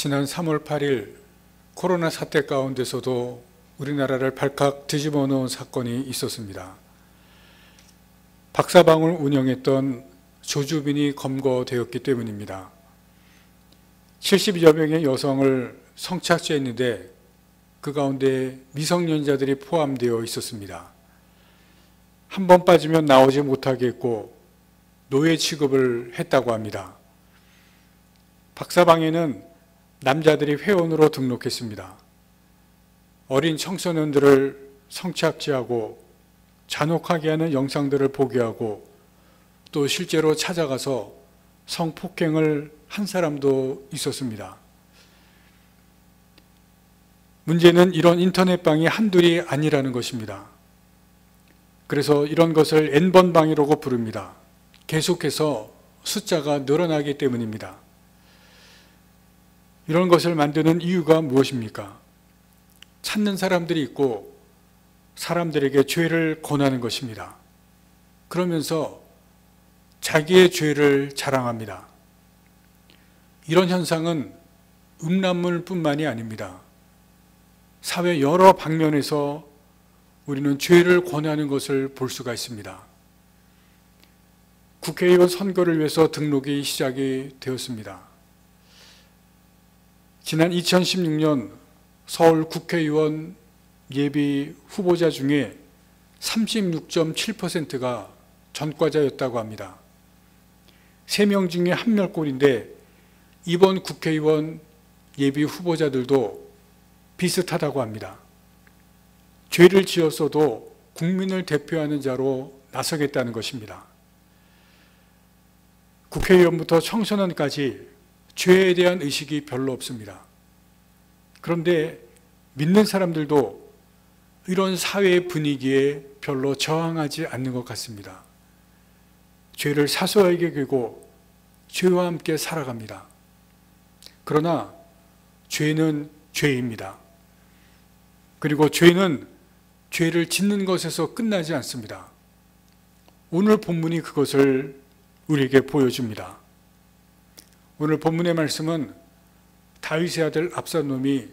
지난 3월 8일 코로나 사태 가운데서도 우리나라를 발칵 뒤집어 놓은 사건이 있었습니다. 박사방을 운영했던 조주빈이 검거되었기 때문입니다. 70여 명의 여성을 성착취했는데 그 가운데 미성년자들이 포함되어 있었습니다. 한 번 빠지면 나오지 못하게 했고 노예 취급을 했다고 합니다. 박사방에는 남자들이 회원으로 등록했습니다. 어린 청소년들을 성착취하고 잔혹하게 하는 영상들을 보게 하고 또 실제로 찾아가서 성폭행을 한 사람도 있었습니다. 문제는 이런 인터넷방이 한둘이 아니라는 것입니다. 그래서 이런 것을 N번방이라고 부릅니다. 계속해서 숫자가 늘어나기 때문입니다. 이런 것을 만드는 이유가 무엇입니까? 찾는 사람들이 있고 사람들에게 죄를 권하는 것입니다. 그러면서 자기의 죄를 자랑합니다. 이런 현상은 음란물뿐만이 아닙니다. 사회 여러 방면에서 우리는 죄를 권하는 것을 볼 수가 있습니다. 국회의원 선거를 위해서 등록이 시작이 되었습니다. 지난 2016년 서울 국회의원 예비 후보자 중에 36.7%가 전과자였다고 합니다. 3명 중에 1명꼴인데 이번 국회의원 예비 후보자들도 비슷하다고 합니다. 죄를 지었어도 국민을 대표하는 자로 나서겠다는 것입니다. 국회의원부터 청소년까지 죄에 대한 의식이 별로 없습니다. 그런데 믿는 사람들도 이런 사회의 분위기에 별로 저항하지 않는 것 같습니다. 죄를 사소하게 여기고 죄와 함께 살아갑니다. 그러나 죄는 죄입니다. 그리고 죄는 죄를 짓는 것에서 끝나지 않습니다. 오늘 본문이 그것을 우리에게 보여줍니다. 오늘 본문의 말씀은 다윗의 아들 압살롬이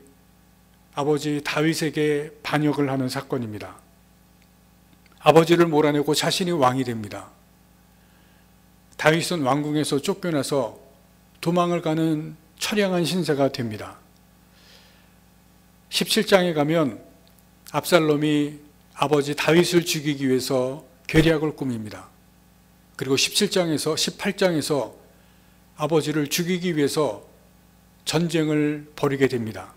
아버지 다윗에게 반역을 하는 사건입니다. 아버지를 몰아내고 자신이 왕이 됩니다. 다윗은 왕궁에서 쫓겨나서 도망을 가는 처량한 신세가 됩니다. 17장에 가면 압살롬이 아버지 다윗을 죽이기 위해서 계략을 꾸밉니다. 그리고 18장에서 아버지를 죽이기 위해서 전쟁을 벌이게 됩니다.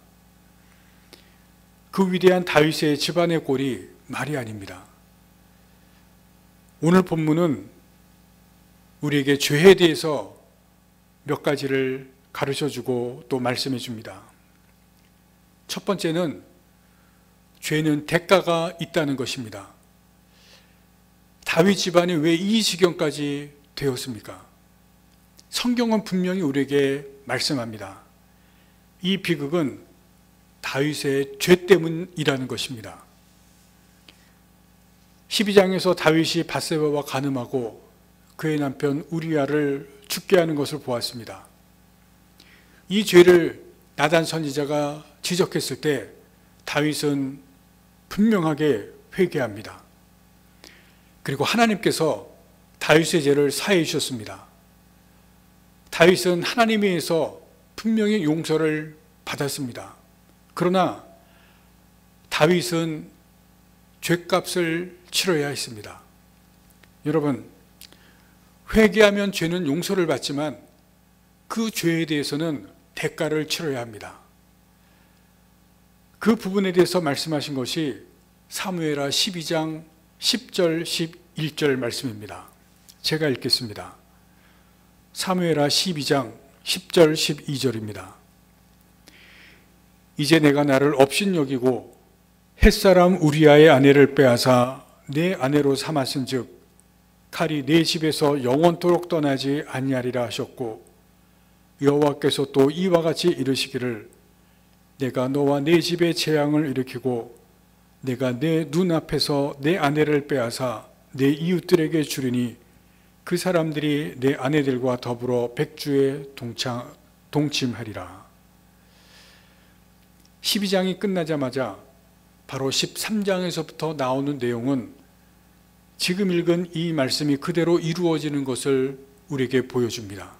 그 위대한 다윗의 집안의 꼴이 말이 아닙니다. 오늘 본문은 우리에게 죄에 대해서 몇 가지를 가르쳐주고 또 말씀해 줍니다. 첫 번째는 죄는 대가가 있다는 것입니다. 다윗 집안이 왜 이 지경까지 되었습니까? 성경은 분명히 우리에게 말씀합니다. 이 비극은 다윗의 죄 때문이라는 것입니다. 12장에서 다윗이 밧세바와 간음하고 그의 남편 우리야를 죽게 하는 것을 보았습니다. 이 죄를 나단 선지자가 지적했을 때 다윗은 분명하게 회개합니다. 그리고 하나님께서 다윗의 죄를 사해 주셨습니다. 다윗은 하나님에 의해서 분명히 용서를 받았습니다. 그러나 다윗은 죄값을 치러야 했습니다. 여러분, 회개하면 죄는 용서를 받지만 그 죄에 대해서는 대가를 치러야 합니다. 그 부분에 대해서 말씀하신 것이 사무엘하 12장 10절 11절 말씀입니다. 제가 읽겠습니다. 사무엘하 12장 10절 12절입니다. 이제 내가 나를 업신여기고 햇사람 우리야의 아내를 빼앗아 내 아내로 삼았은즉 칼이 내 집에서 영원토록 떠나지 아니하리라 하셨고 여호와께서 또 이와 같이 이르시기를 내가 너와 내 집에 재앙을 일으키고 내가 내 눈앞에서 내 아내를 빼앗아 내 이웃들에게 주리니 그 사람들이 내 아내들과 더불어 백주에 동침하리라. 12장이 끝나자마자 바로 13장에서부터 나오는 내용은 지금 읽은 이 말씀이 그대로 이루어지는 것을 우리에게 보여줍니다.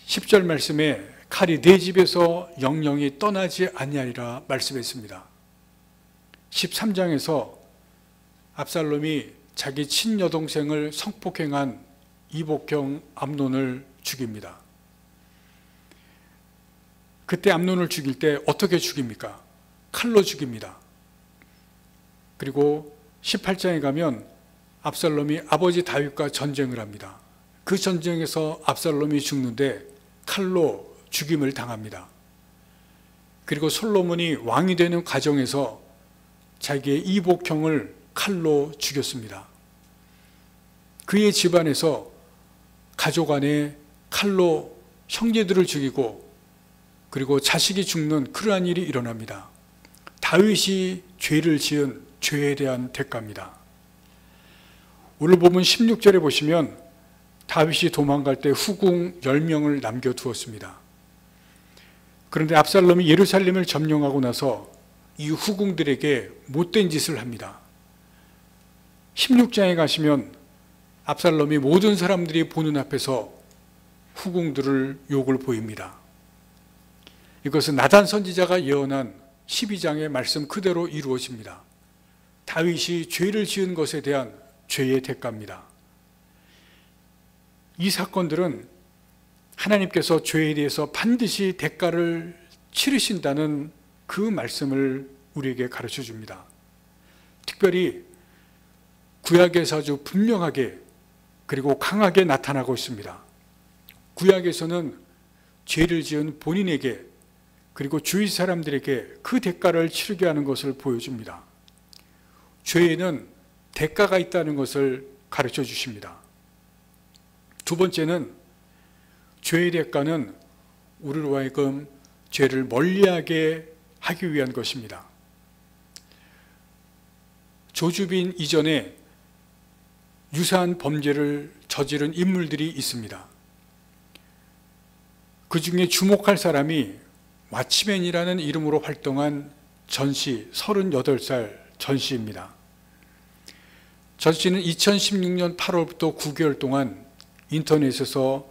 10절 말씀에 칼이 내 집에서 영영이 떠나지 아니하리라 말씀했습니다. 13장에서 압살롬이 자기 친여동생을 성폭행한 이복형 암논을 죽입니다. 그때 암논을 죽일 때 어떻게 죽입니까? 칼로 죽입니다. 그리고 18장에 가면 압살롬이 아버지 다윗과 전쟁을 합니다. 그 전쟁에서 압살롬이 죽는데 칼로 죽임을 당합니다. 그리고 솔로몬이 왕이 되는 과정에서 자기의 이복형을 칼로 죽였습니다. 그의 집안에서 가족 안에 칼로 형제들을 죽이고 그리고 자식이 죽는 그러한 일이 일어납니다. 다윗이 죄를 지은 죄에 대한 대가입니다. 오늘 보면 16절에 보시면 다윗이 도망갈 때 후궁 10명을 남겨두었습니다. 그런데 압살롬이 예루살렘을 점령하고 나서 이 후궁들에게 못된 짓을 합니다. 16장에 가시면 압살롬이 모든 사람들이 보는 앞에서 후궁들을 욕을 보입니다. 이것은 나단 선지자가 예언한 12장의 말씀 그대로 이루어집니다. 다윗이 죄를 지은 것에 대한 죄의 대가입니다. 이 사건들은 하나님께서 죄에 대해서 반드시 대가를 치르신다는 그 말씀을 우리에게 가르쳐 줍니다. 특별히 구약에서 아주 분명하게 그리고 강하게 나타나고 있습니다. 구약에서는 죄를 지은 본인에게 그리고 주위 사람들에게 그 대가를 치르게 하는 것을 보여줍니다. 죄에는 대가가 있다는 것을 가르쳐 주십니다. 두 번째는 죄의 대가는 우리로 하여금 죄를 멀리하게 하기 위한 것입니다. 조주빈 이전에 유사한 범죄를 저지른 인물들이 있습니다. 그 중에 주목할 사람이 왓치맨이라는 이름으로 활동한 전씨, 38살 전씨입니다. 전씨는 2016년 8월부터 9개월 동안 인터넷에서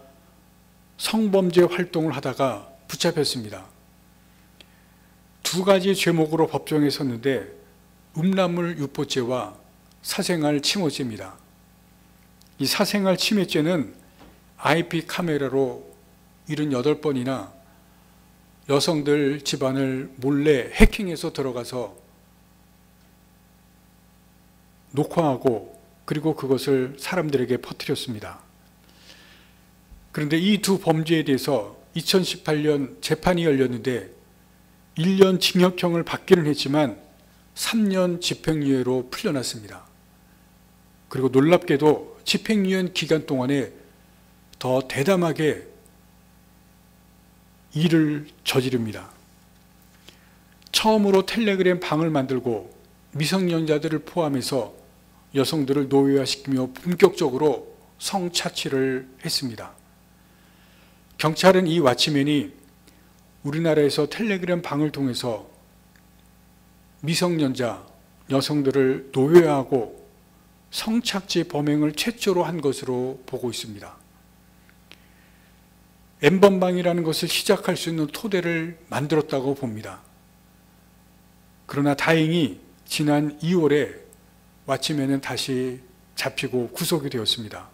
성범죄 활동을 하다가 붙잡혔습니다. 두 가지 죄목으로 법정에 섰는데 음란물 유포죄와 사생활 침해죄입니다. 이 사생활 침해죄는 IP 카메라로 78번이나 여성들 집안을 몰래 해킹해서 들어가서 녹화하고 그리고 그것을 사람들에게 퍼뜨렸습니다. 그런데 이 두 범죄에 대해서 2018년 재판이 열렸는데 1년 징역형을 받기는 했지만 3년 집행유예로 풀려났습니다. 그리고 놀랍게도 집행유예 기간 동안에 더 대담하게 일을 저지릅니다. 처음으로 텔레그램 방을 만들고 미성년자들을 포함해서 여성들을 노예화시키며 본격적으로 성착취를 했습니다. 경찰은 이 왓치맨이 우리나라에서 텔레그램 방을 통해서 미성년자 여성들을 노예화하고 성착취 범행을 최초로 한 것으로 보고 있습니다. N번방이라는 것을 시작할 수 있는 토대를 만들었다고 봅니다. 그러나 다행히 지난 2월에 왓치맨은 다시 잡히고 구속이 되었습니다.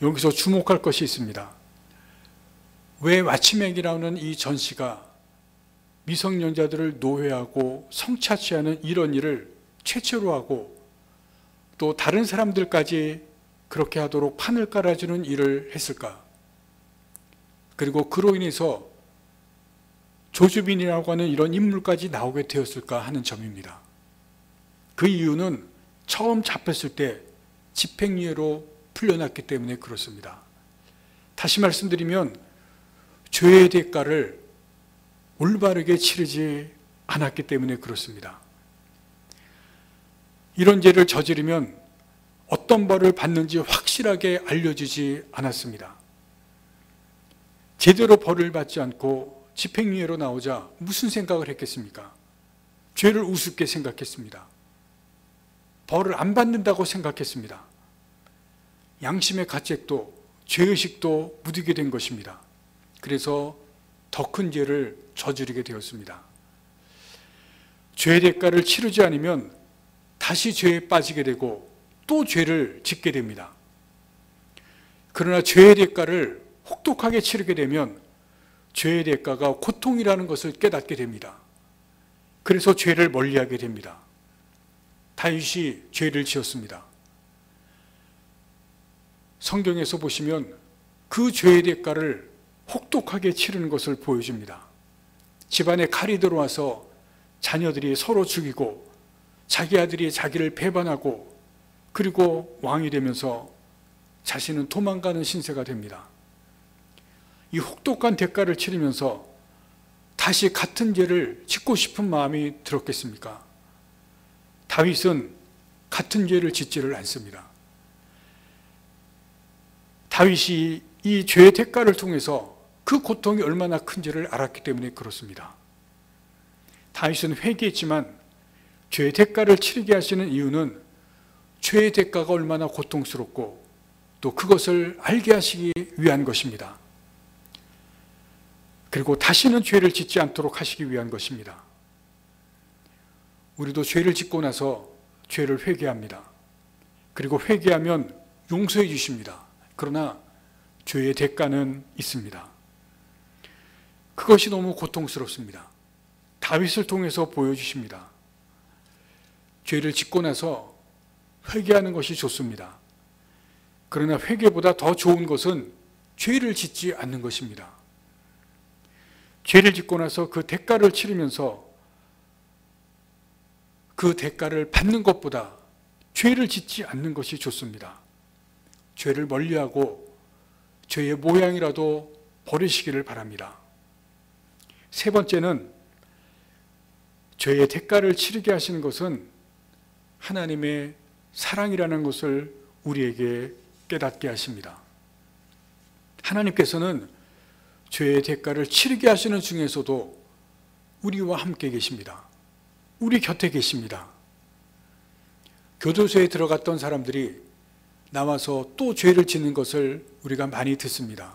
여기서 주목할 것이 있습니다. 왜 왓치맨이라는 이 전씨가 미성년자들을 노예하고 성착취하는 이런 일을 최초로 하고 또 다른 사람들까지 그렇게 하도록 판을 깔아주는 일을 했을까? 그리고 그로 인해서 조주빈이라고 하는 이런 인물까지 나오게 되었을까 하는 점입니다. 그 이유는 처음 잡혔을 때 집행유예로 풀려났기 때문에 그렇습니다. 다시 말씀드리면 죄의 대가를 올바르게 치르지 않았기 때문에 그렇습니다. 이런 죄를 저지르면 어떤 벌을 받는지 확실하게 알려주지 않았습니다. 제대로 벌을 받지 않고 집행유예로 나오자 무슨 생각을 했겠습니까? 죄를 우습게 생각했습니다. 벌을 안 받는다고 생각했습니다. 양심의 가책도 죄의식도 무디게 된 것입니다. 그래서 더 큰 죄를 저지르게 되었습니다. 죄의 대가를 치르지 않으면 다시 죄에 빠지게 되고 또 죄를 짓게 됩니다. 그러나 죄의 대가를 혹독하게 치르게 되면 죄의 대가가 고통이라는 것을 깨닫게 됩니다. 그래서 죄를 멀리하게 됩니다. 다윗이 죄를 지었습니다. 성경에서 보시면 그 죄의 대가를 혹독하게 치르는 것을 보여줍니다. 집안에 칼이 들어와서 자녀들이 서로 죽이고 자기 아들이 자기를 배반하고 그리고 왕이 되면서 자신은 도망가는 신세가 됩니다. 이 혹독한 대가를 치르면서 다시 같은 죄를 짓고 싶은 마음이 들었겠습니까? 다윗은 같은 죄를 짓지를 않습니다. 다윗이 이 죄의 대가를 통해서 그 고통이 얼마나 큰지를 알았기 때문에 그렇습니다. 다윗은 회개했지만 죄의 대가를 치르게 하시는 이유는 죄의 대가가 얼마나 고통스럽고 또 그것을 알게 하시기 위한 것입니다. 그리고 다시는 죄를 짓지 않도록 하시기 위한 것입니다. 우리도 죄를 짓고 나서 죄를 회개합니다. 그리고 회개하면 용서해 주십니다. 그러나 죄의 대가는 있습니다. 그것이 너무 고통스럽습니다. 다윗을 통해서 보여주십니다. 죄를 짓고 나서 회개하는 것이 좋습니다. 그러나 회개보다 더 좋은 것은 죄를 짓지 않는 것입니다. 죄를 짓고 나서 그 대가를 치르면서 그 대가를 받는 것보다 죄를 짓지 않는 것이 좋습니다. 죄를 멀리하고 죄의 모양이라도 버리시기를 바랍니다. 세 번째는 죄의 대가를 치르게 하시는 것은 하나님의 사랑이라는 것을 우리에게 깨닫게 하십니다. 하나님께서는 죄의 대가를 치르게 하시는 중에서도 우리와 함께 계십니다. 우리 곁에 계십니다. 교도소에 들어갔던 사람들이 나와서 또 죄를 짓는 것을 우리가 많이 듣습니다.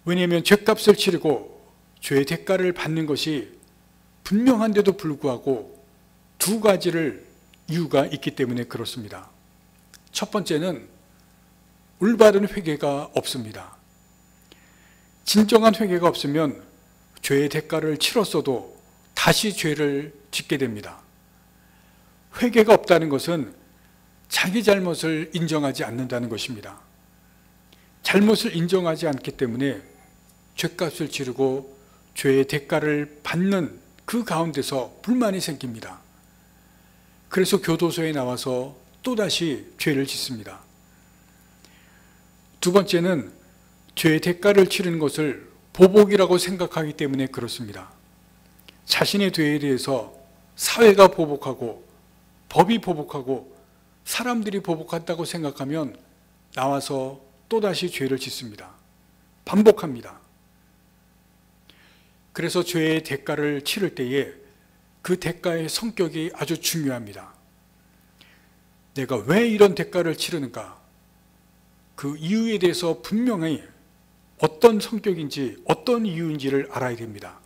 왜냐하면 죄값을 치르고 죄의 대가를 받는 것이 분명한데도 불구하고 두 가지를 이유가 있기 때문에 그렇습니다. 첫 번째는 올바른 회개가 없습니다. 진정한 회개가 없으면 죄의 대가를 치렀어도 다시 죄를 짓게 됩니다. 회개가 없다는 것은 자기 잘못을 인정하지 않는다는 것입니다. 잘못을 인정하지 않기 때문에 죄값을 치르고 죄의 대가를 받는 그 가운데서 불만이 생깁니다. 그래서 교도소에 나와서 또다시 죄를 짓습니다. 두 번째는 죄의 대가를 치르는 것을 보복이라고 생각하기 때문에 그렇습니다. 자신의 죄에 대해서 사회가 보복하고 법이 보복하고 사람들이 보복한다고 생각하면 나와서 또다시 죄를 짓습니다. 반복합니다. 그래서 죄의 대가를 치를 때에 그 대가의 성격이 아주 중요합니다. 내가 왜 이런 대가를 치르는가? 그 이유에 대해서 분명히 어떤 성격인지 어떤 이유인지를 알아야 됩니다.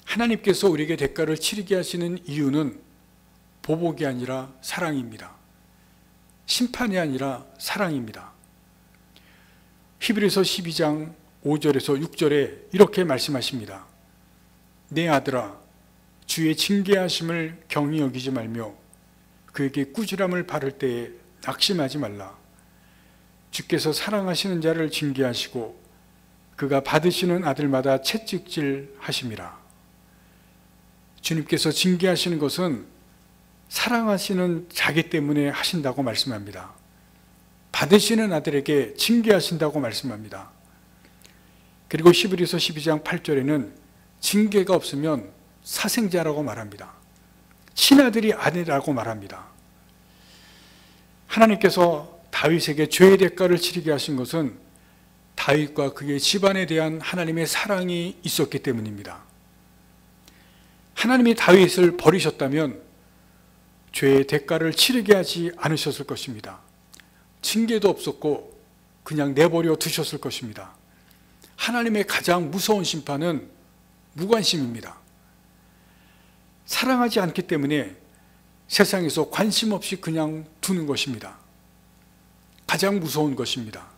하나님께서 우리에게 대가를 치르게 하시는 이유는 보복이 아니라 사랑입니다. 심판이 아니라 사랑입니다. 히브리서 12장 5절에서 6절에 이렇게 말씀하십니다. 내 아들아, 주의 징계하심을 경히 여기지 말며 그에게 꾸지람을 바를 때에 낙심하지 말라. 주께서 사랑하시는 자를 징계하시고 그가 받으시는 아들마다 채찍질 하심이라. 주님께서 징계하시는 것은 사랑하시는 자기 때문에 하신다고 말씀합니다. 받으시는 아들에게 징계하신다고 말씀합니다. 그리고 히브리서 12장 8절에는 징계가 없으면 사생자라고 말합니다. 친아들이 아니라고 말합니다. 하나님께서 다윗에게 죄의 대가를 치르게 하신 것은 다윗과 그의 집안에 대한 하나님의 사랑이 있었기 때문입니다. 하나님이 다윗을 버리셨다면 죄의 대가를 치르게 하지 않으셨을 것입니다. 징계도 없었고 그냥 내버려 두셨을 것입니다. 하나님의 가장 무서운 심판은 무관심입니다. 사랑하지 않기 때문에 세상에서 관심 없이 그냥 두는 것입니다. 가장 무서운 것입니다.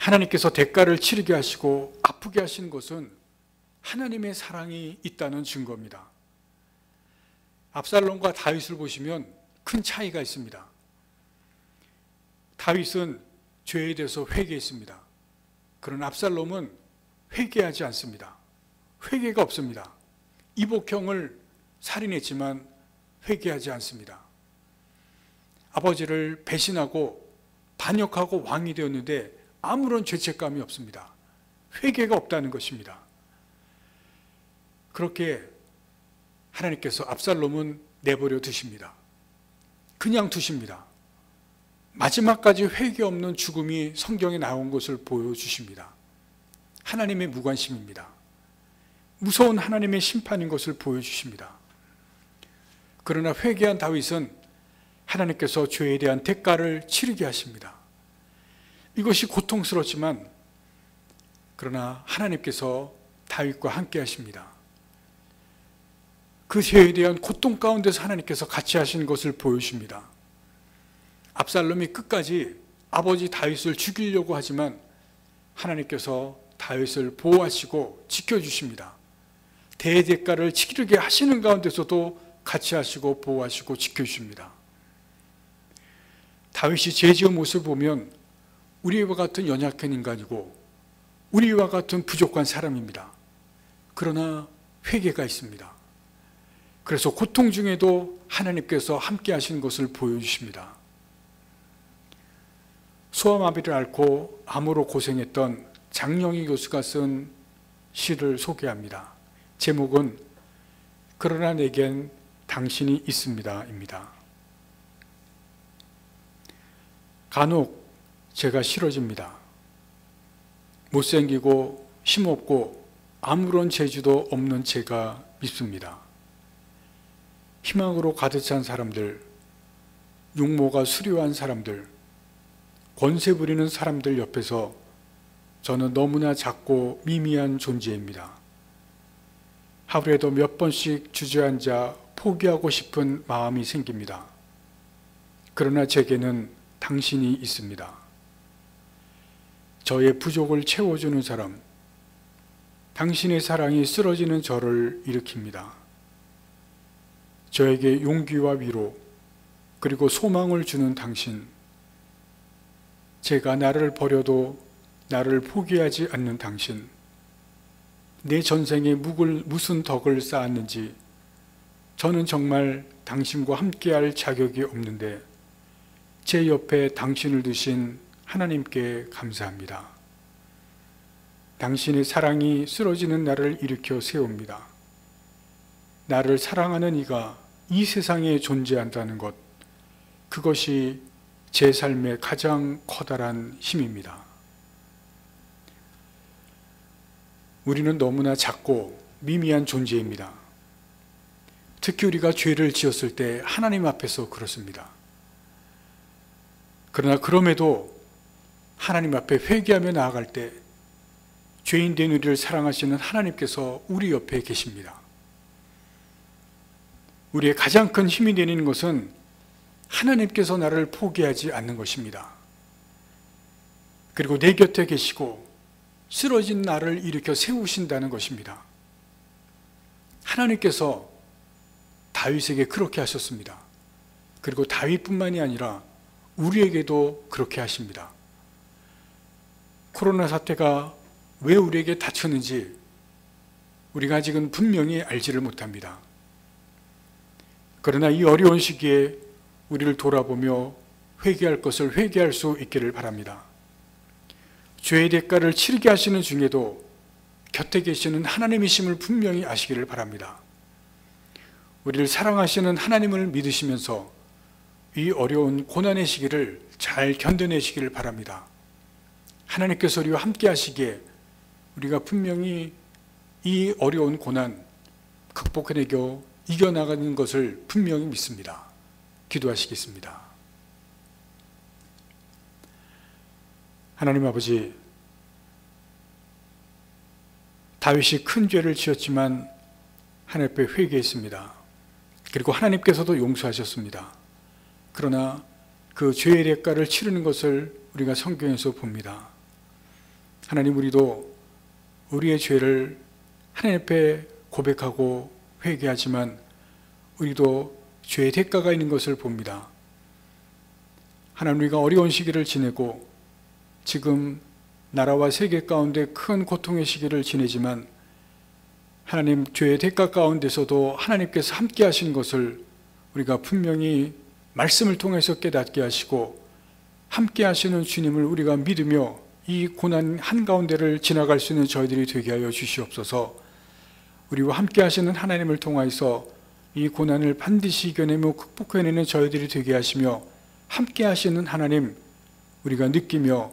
하나님께서 대가를 치르게 하시고 아프게 하시는 것은 하나님의 사랑이 있다는 증거입니다. 압살롬과 다윗을 보시면 큰 차이가 있습니다. 다윗은 죄에 대해서 회개했습니다. 그러나 압살롬은 회개하지 않습니다. 회개가 없습니다. 이복형을 살인했지만 회개하지 않습니다. 아버지를 배신하고 반역하고 왕이 되었는데 아무런 죄책감이 없습니다. 회개가 없다는 것입니다. 그렇게 하나님께서 압살롬은 내버려 두십니다. 그냥 두십니다. 마지막까지 회개 없는 죽음이 성경에 나온 것을 보여주십니다. 하나님의 무관심입니다. 무서운 하나님의 심판인 것을 보여주십니다. 그러나 회개한 다윗은 하나님께서 죄에 대한 대가를 치르게 하십니다. 이것이 고통스럽지만 그러나 하나님께서 다윗과 함께 하십니다. 그 죄에 대한 고통 가운데서 하나님께서 같이 하시는 것을 보여주십니다. 압살롬이 끝까지 아버지 다윗을 죽이려고 하지만 하나님께서 다윗을 보호하시고 지켜주십니다. 대대가를 치르게 하시는 가운데서도 같이 하시고 보호하시고 지켜주십니다. 다윗이 죄 지은 모습을 보면 우리와 같은 연약한 인간이고 우리와 같은 부족한 사람입니다. 그러나 회개가 있습니다. 그래서 고통 중에도 하나님께서 함께 하시는 것을 보여주십니다. 소아마비를 앓고 암으로 고생했던 장영희 교수가 쓴 시를 소개합니다. 제목은 그러나 내겐 당신이 있습니다 입니다. 간혹 제가 싫어집니다. 못생기고 힘없고 아무런 재주도 없는 제가 밉습니다. 희망으로 가득 찬 사람들, 육모가 수려한 사람들, 권세 부리는 사람들 옆에서 저는 너무나 작고 미미한 존재입니다. 하루에도 몇 번씩 주저앉아 포기하고 싶은 마음이 생깁니다. 그러나 제게는 당신이 있습니다. 저의 부족을 채워주는 사람, 당신의 사랑이 쓰러지는 저를 일으킵니다. 저에게 용기와 위로, 그리고 소망을 주는 당신, 제가 나를 버려도 나를 포기하지 않는 당신, 내 전생에 무슨 덕을 쌓았는지 저는 정말 당신과 함께할 자격이 없는데 제 옆에 당신을 두신 하나님께 감사합니다. 당신의 사랑이 쓰러지는 나를 일으켜 세웁니다. 나를 사랑하는 이가 이 세상에 존재한다는 것, 그것이 제 삶의 가장 커다란 힘입니다. 우리는 너무나 작고 미미한 존재입니다. 특히 우리가 죄를 지었을 때 하나님 앞에서 그렇습니다. 그러나 그럼에도 하나님 앞에 회개하며 나아갈 때 죄인된 우리를 사랑하시는 하나님께서 우리 옆에 계십니다. 우리의 가장 큰 힘이 되는 것은 하나님께서 나를 포기하지 않는 것입니다. 그리고 내 곁에 계시고 쓰러진 나를 일으켜 세우신다는 것입니다. 하나님께서 다윗에게 그렇게 하셨습니다. 그리고 다윗뿐만이 아니라 우리에게도 그렇게 하십니다. 코로나 사태가 왜 우리에게 닥쳤는지 우리가 아직은 분명히 알지를 못합니다. 그러나 이 어려운 시기에 우리를 돌아보며 회개할 것을 회개할 수 있기를 바랍니다. 죄의 대가를 치르게 하시는 중에도 곁에 계시는 하나님이심을 분명히 아시기를 바랍니다. 우리를 사랑하시는 하나님을 믿으시면서 이 어려운 고난의 시기를 잘 견뎌내시기를 바랍니다. 하나님께서 우리와 함께 하시기에 우리가 분명히 이 어려운 고난 극복해내고 이겨나가는 것을 분명히 믿습니다. 기도하시겠습니다. 하나님 아버지, 다윗이 큰 죄를 지었지만 하나님 앞에 회개했습니다. 그리고 하나님께서도 용서하셨습니다. 그러나 그 죄의 대가를 치르는 것을 우리가 성경에서 봅니다. 하나님, 우리도 우리의 죄를 하나님 앞에 고백하고 회개하지만 우리도 죄의 대가가 있는 것을 봅니다. 하나님, 우리가 어려운 시기를 지내고 지금 나라와 세계 가운데 큰 고통의 시기를 지내지만 하나님, 죄의 대가 가운데서도 하나님께서 함께 하신 것을 우리가 분명히 말씀을 통해서 깨닫게 하시고 함께 하시는 주님을 우리가 믿으며 이 고난 한가운데를 지나갈 수 있는 저희들이 되게 하여 주시옵소서. 우리와 함께 하시는 하나님을 통하여서 이 고난을 반드시 이겨내며 극복해내는 저희들이 되게 하시며 함께 하시는 하나님 우리가 느끼며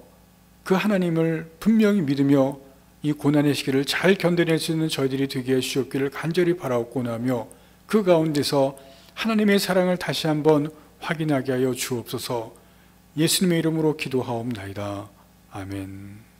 그 하나님을 분명히 믿으며 이 고난의 시기를 잘 견뎌낼 수 있는 저희들이 되게 해주시옵기를 간절히 바라옵고나며 그 가운데서 하나님의 사랑을 다시 한번 확인하게 하여 주옵소서. 예수님의 이름으로 기도하옵나이다. 아멘.